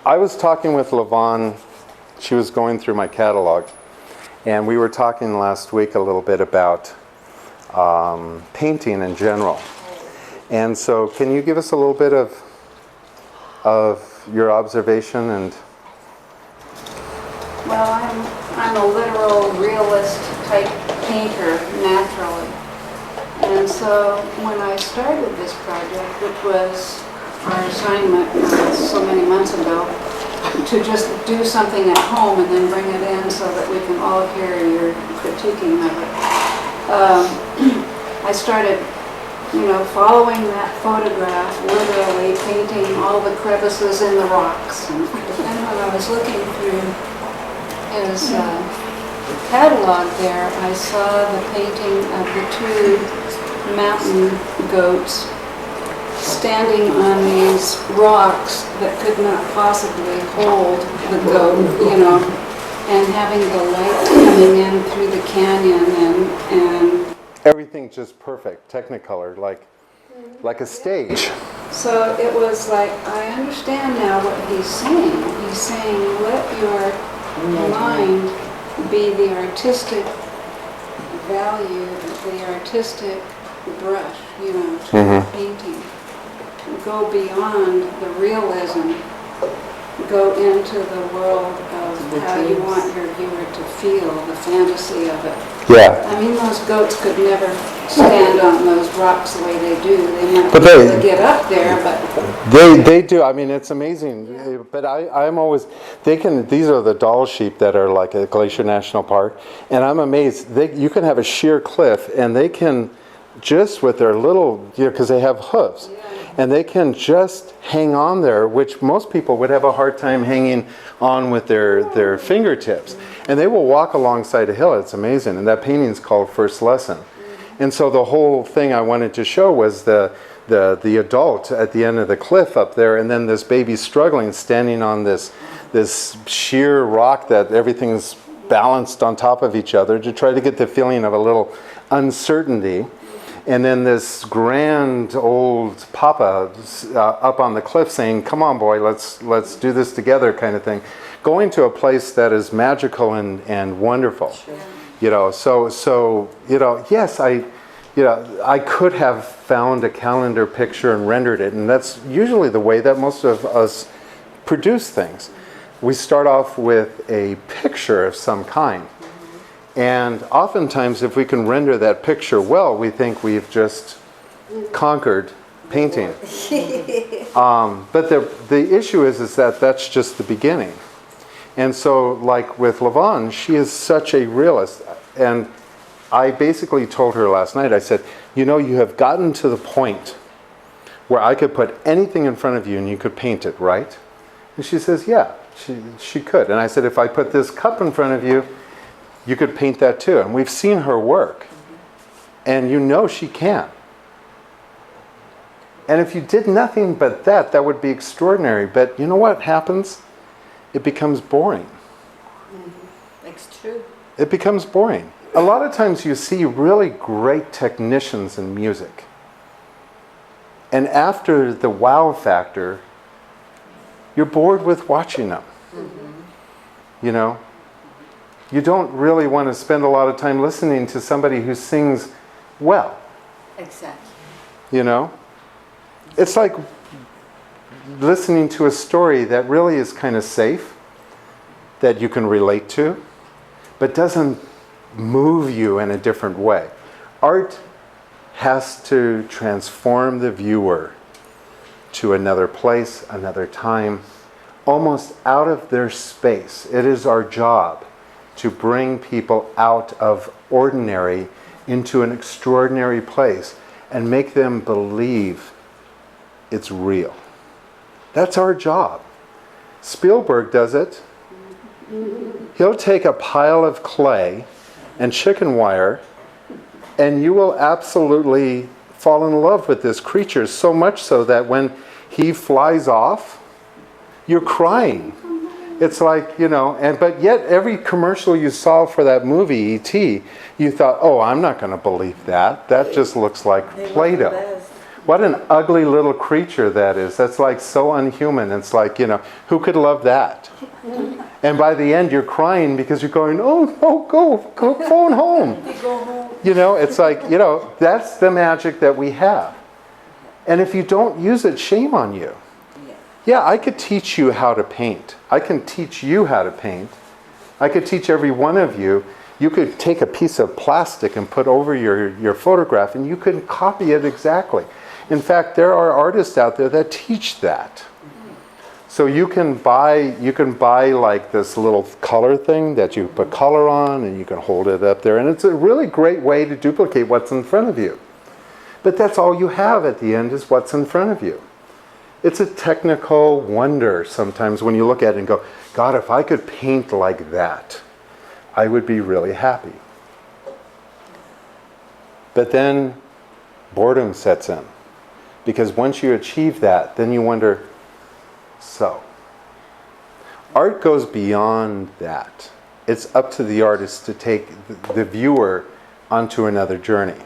I was talking with Levon. She was going through my catalog, and we were talking last week a little bit about painting in general. And so, can you give us a little bit of your observation and? Well, I'm a literal realist type painter naturally, and so when I started this project, which was our assignment so many months ago, to just do something at home and then bring it in so that we can all hear your critiquing of it. I started, following that photograph, literally painting all the crevices in the rocks. And when I was looking through his catalog there, I saw the painting of the two mountain goats standing on these rocks that could not possibly hold the goat, and having the light coming in through the canyon and everything just perfect, Technicolor, like a stage. So it was like, I understand now what he's saying. He's saying, let your mind be the artistic value, the artistic brush, to painting. Go beyond the realism, go into the world of how you want your viewer to feel, the fantasy of it. Yeah. I mean, those goats could never stand on those rocks the way they do. They might be able to get up there, but... They do. I mean, it's amazing. Yeah. But I'm always... These are the doll sheep that are like at Glacier National Park, and I'm amazed. You can have a sheer cliff, and they can just with their little... because they have hooves. Yeah. And they can just hang on there, which most people would have a hard time hanging on with their fingertips. And they will walk alongside a hill. It's amazing. And that painting is called First Lesson. And so the whole thing I wanted to show was the adult at the end of the cliff up there, and then this baby struggling, standing on this sheer rock that everything's balanced on top of each other to try to get the feeling of a little uncertainty. And then this grand old papa up on the cliff saying, "Come on, boy, let's do this together," kind of thing. Going to a place that is magical and wonderful. Sure. So yes, I could have found a calendar picture and rendered it, and that's usually the way that most of us produce things. We start off with a picture of some kind. And oftentimes, if we can render that picture well, we think we've just conquered painting. But the issue is that that's just the beginning. And so, like with Levon, she is such a realist. And I basically told her last night, I said, you have gotten to the point where I could put anything in front of you and you could paint it, right? And she says, yeah, she could. And I said, if I put this cup in front of you, you could paint that too. And we've seen her work. And she can. And if you did nothing but that would be extraordinary. But you know what happens? It becomes boring. It's true. It becomes boring. A lot of times you see really great technicians in music. And after the wow factor, you're bored with watching them. Mm-hmm. You don't really want to spend a lot of time listening to somebody who sings well. Exactly. It's like listening to a story that really is kind of safe, that you can relate to, but doesn't move you in a different way. Art has to transform the viewer to another place, another time, almost out of their space. It is our job to bring people out of ordinary into an extraordinary place and make them believe it's real. That's our job. Spielberg does it. He'll take a pile of clay and chicken wire, and you will absolutely fall in love with this creature, so much so that when he flies off, you're crying. It's like, but yet every commercial you saw for that movie, E.T., you thought, oh, I'm not going to believe that. That just looks like Play-Doh. What an ugly little creature that is. That's like so unhuman. It's like, who could love that? And by the end, you're crying because you're going, oh, no, go phone home. It's like, that's the magic that we have. And if you don't use it, shame on you. Yeah, I could teach you how to paint. I can teach you how to paint. I could teach every one of you. You could take a piece of plastic and put over your photograph, and you can copy it exactly. In fact, there are artists out there that teach that. So you can buy like this little color thing that you put color on, and you can hold it up there, and it's a really great way to duplicate what's in front of you. But that's all you have at the end is what's in front of you. It's a technical wonder sometimes when you look at it and go, God, if I could paint like that, I would be really happy. But then boredom sets in. Because once you achieve that, then you wonder, so. Art goes beyond that. It's up to the artist to take the viewer onto another journey.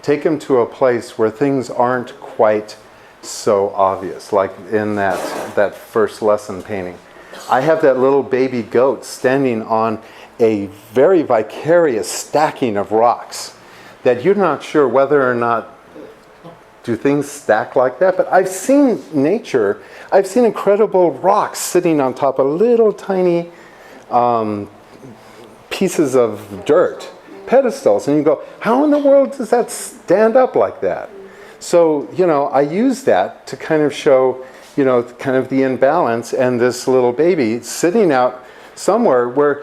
Take him to a place where things aren't quite so obvious, like in that first lesson painting. I have that little baby goat standing on a very vicarious stacking of rocks that you're not sure whether or not do things stack like that, but I've seen nature, I've seen incredible rocks sitting on top of little tiny pieces of dirt, pedestals, and you go, how in the world does that stand up like that? So, I use that to kind of show, kind of the imbalance, and this little baby sitting out somewhere where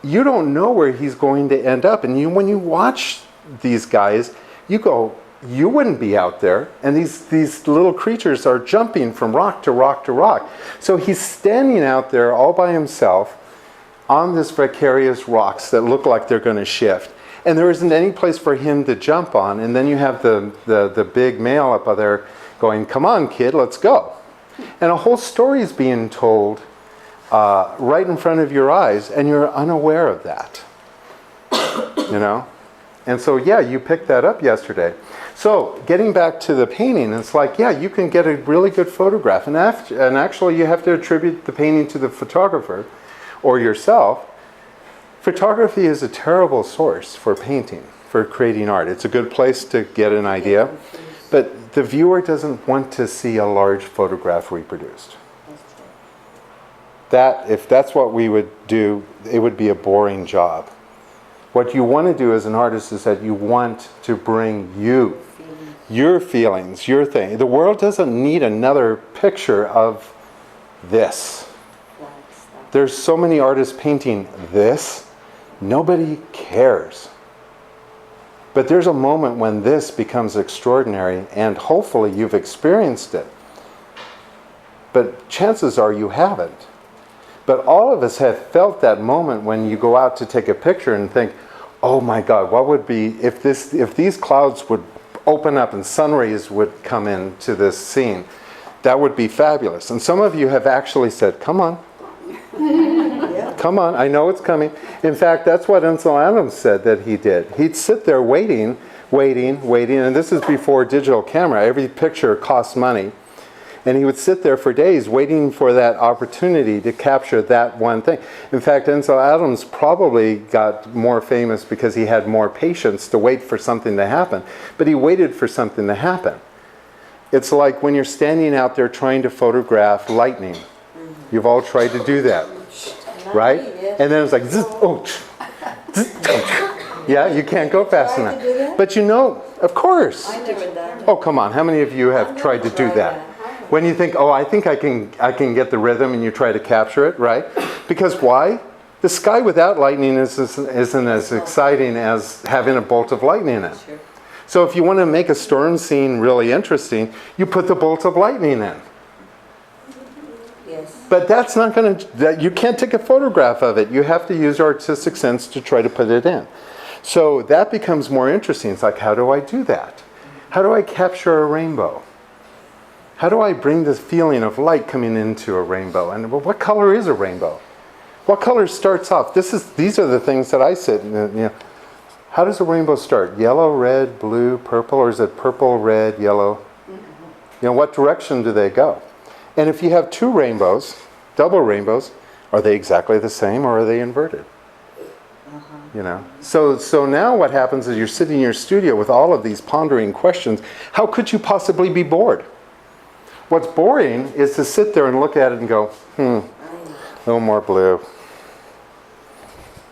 you don't know where he's going to end up. And when you watch these guys, you go, you wouldn't be out there. And these little creatures are jumping from rock to rock to rock. So he's standing out there all by himself on this vicarious rocks that look like they're going to shift. And there isn't any place for him to jump on. And then you have the big male up there going, come on, kid, let's go. And a whole story is being told right in front of your eyes, and you're unaware of that. And so, yeah, you picked that up yesterday. So getting back to the painting, it's like, yeah, you can get a really good photograph. And actually, you have to attribute the painting to the photographer or yourself. Photography is a terrible source for painting, for creating art. It's a good place to get an idea, but the viewer doesn't want to see a large photograph reproduced. If that's what we would do, it would be a boring job. What you want to do as an artist is that you want to bring your feelings, your thing. The world doesn't need another picture of this. There's so many artists painting this. Nobody cares. But there's a moment when this becomes extraordinary, and hopefully you've experienced it. But chances are you haven't. But all of us have felt that moment when you go out to take a picture and think, oh my God, what would be if these clouds would open up and sun rays would come into this scene? That would be fabulous. And some of you have actually said, come on. Come on, I know it's coming. In fact, that's what Ansel Adams said that he did. He'd sit there waiting, and this is before digital camera. Every picture costs money. And he would sit there for days waiting for that opportunity to capture that one thing. In fact, Ansel Adams probably got more famous because he had more patience to wait for something to happen. But he waited for something to happen. It's like when you're standing out there trying to photograph lightning. You've all tried to do that, right? And then it's like, zzz, oh, zzz, oh. Yeah, you can't go fast enough. But of course. I never done. Oh, come on. How many of you have tried to do that? When you think, oh, I think I can get the rhythm, and you try to capture it, right? Because why? The sky without lightning isn't as exciting as having a bolt of lightning in it. Sure. So if you want to make a storm scene really interesting, you put the bolt of lightning in. Yes. But that's not going to, you can't take a photograph of it. You have to use your artistic sense to try to put it in. So that becomes more interesting. It's like, how do I do that? How do I capture a rainbow? How do I bring this feeling of light coming into a rainbow? And well, what color is a rainbow? What color starts off? These are the things that I sit and, how does a rainbow start? Yellow, red, blue, purple, or is it purple, red, yellow? You know, what direction do they go? And if you have two rainbows, double rainbows, are they exactly the same or are they inverted? You know, so now what happens is you're sitting in your studio with all of these pondering questions. How could you possibly be bored? What's boring is to sit there and look at it and go, a little more blue,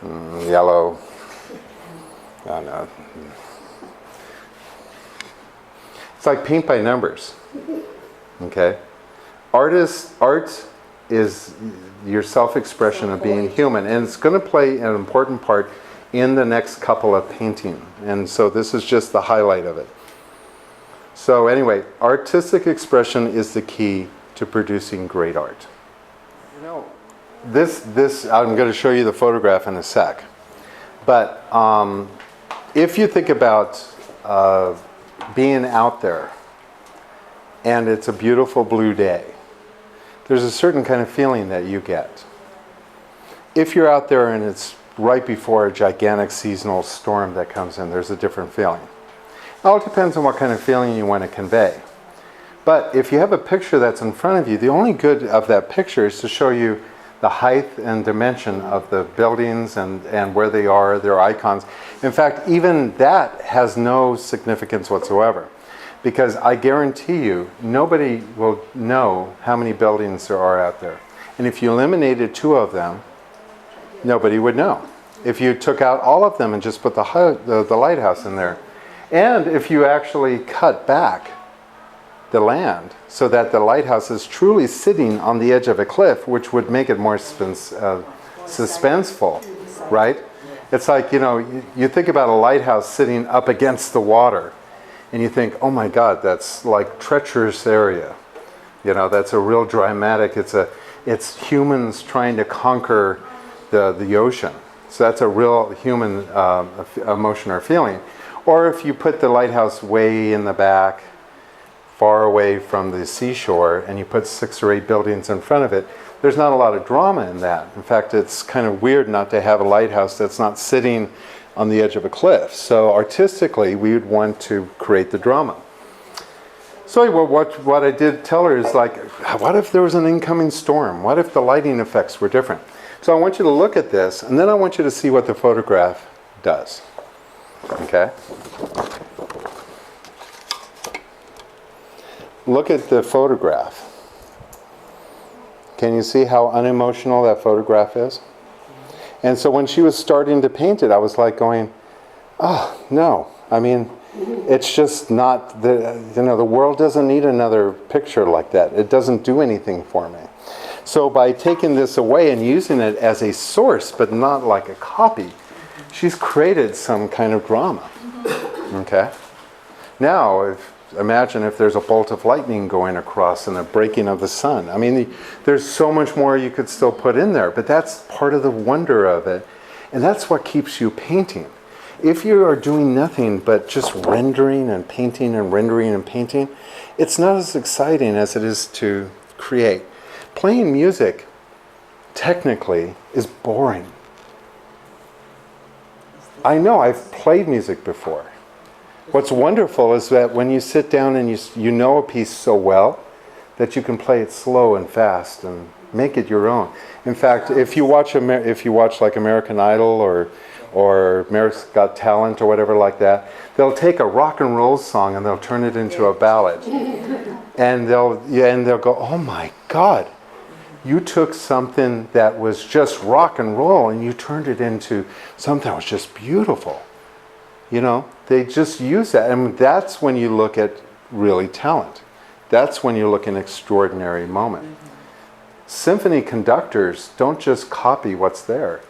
yellow, oh no. It's like paint by numbers, okay? Art is your self-expression of being human, and it's going to play an important part in the next couple of painting. And so this is just the highlight of it. So anyway, artistic expression is the key to producing great art. You know, this I'm going to show you the photograph in a sec. But if you think about being out there and it's a beautiful blue day, there's a certain kind of feeling that you get. If you're out there and it's right before a gigantic seasonal storm that comes in, there's a different feeling. It all depends on what kind of feeling you want to convey. But if you have a picture that's in front of you, the only good of that picture is to show you the height and dimension of the buildings and where they are, their icons. In fact, even that has no significance whatsoever. Because I guarantee you, nobody will know how many buildings there are out there. And if you eliminated two of them, nobody would know. If you took out all of them and just put the lighthouse in there, and if you actually cut back the land so that the lighthouse is truly sitting on the edge of a cliff, which would make it more suspenseful, right? It's like, you know, you think about a lighthouse sitting up against the water, and you think, oh my God, that's like treacherous area. You know, that's a real dramatic, it's humans trying to conquer the ocean. So that's a real human emotion or feeling. Or if you put the lighthouse way in the back, far away from the seashore, and you put 6 or 8 buildings in front of it, there's not a lot of drama in that. In fact, it's kind of weird not to have a lighthouse that's not sitting on the edge of a cliff. So artistically, we would want to create the drama. So what I did tell her is like, what if there was an incoming storm? What if the lighting effects were different? So I want you to look at this, and then I want you to see what the photograph does. Okay? Look at the photograph. Can you see how unemotional that photograph is? And so when she was starting to paint it, I was like going, oh, no. I mean, it's just not, the world doesn't need another picture like that. It doesn't do anything for me. So by taking this away and using it as a source, but not like a copy, she's created some kind of drama. Okay? Now, imagine if there's a bolt of lightning going across and a breaking of the sun. I mean, there's so much more you could still put in there, but that's part of the wonder of it. And that's what keeps you painting. If you are doing nothing but just rendering and painting and rendering and painting, it's not as exciting as it is to create. Playing music, technically, is boring. I know, I've played music before. What's wonderful is that when you sit down and you know a piece so well that you can play it slow and fast and make it your own. In fact, if you watch like American Idol or America's Got Talent or whatever like that, they'll take a rock and roll song and they'll turn it into a ballad, and they'll go, oh my God, you took something that was just rock and roll and you turned it into something that was just beautiful. You know, they just use that. And that's when you look at really talent. That's when you look at an extraordinary moment. Symphony conductors don't just copy what's there.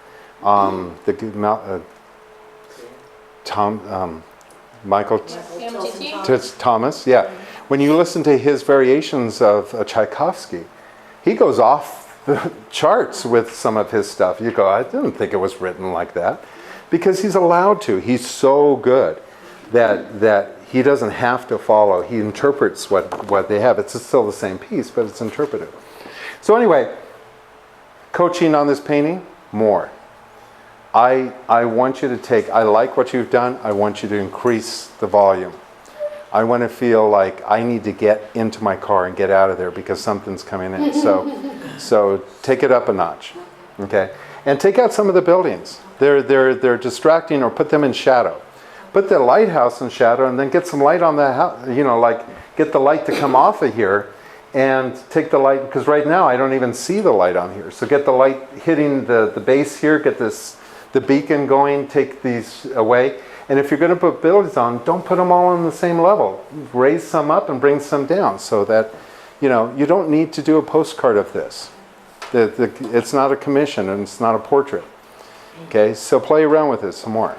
Thomas, yeah. When you listen to his variations of Tchaikovsky, he goes off the charts with some of his stuff. You go, I didn't think it was written like that. Because he's allowed to. He's so good that he doesn't have to follow. He interprets what they have. It's still the same piece, but it's interpreted. So anyway, coaching on this painting, more. I want you to I like what you've done. I want you to increase the volume. I want to feel like I need to get into my car and get out of there because something's coming in. So take it up a notch, okay? And take out some of the buildings. They're distracting, or put them in shadow. Put the lighthouse in shadow and then get some light on the house, you know, like get the light to come off of here and take the light, because right now I don't even see the light on here. So get the light hitting the base here, get the beacon going, take these away. And if you're going to put buildings on, don't put them all on the same level. Raise some up and bring some down so that, you know, you don't need to do a postcard of this. It's not a commission and it's not a portrait. Okay, so play around with it some more.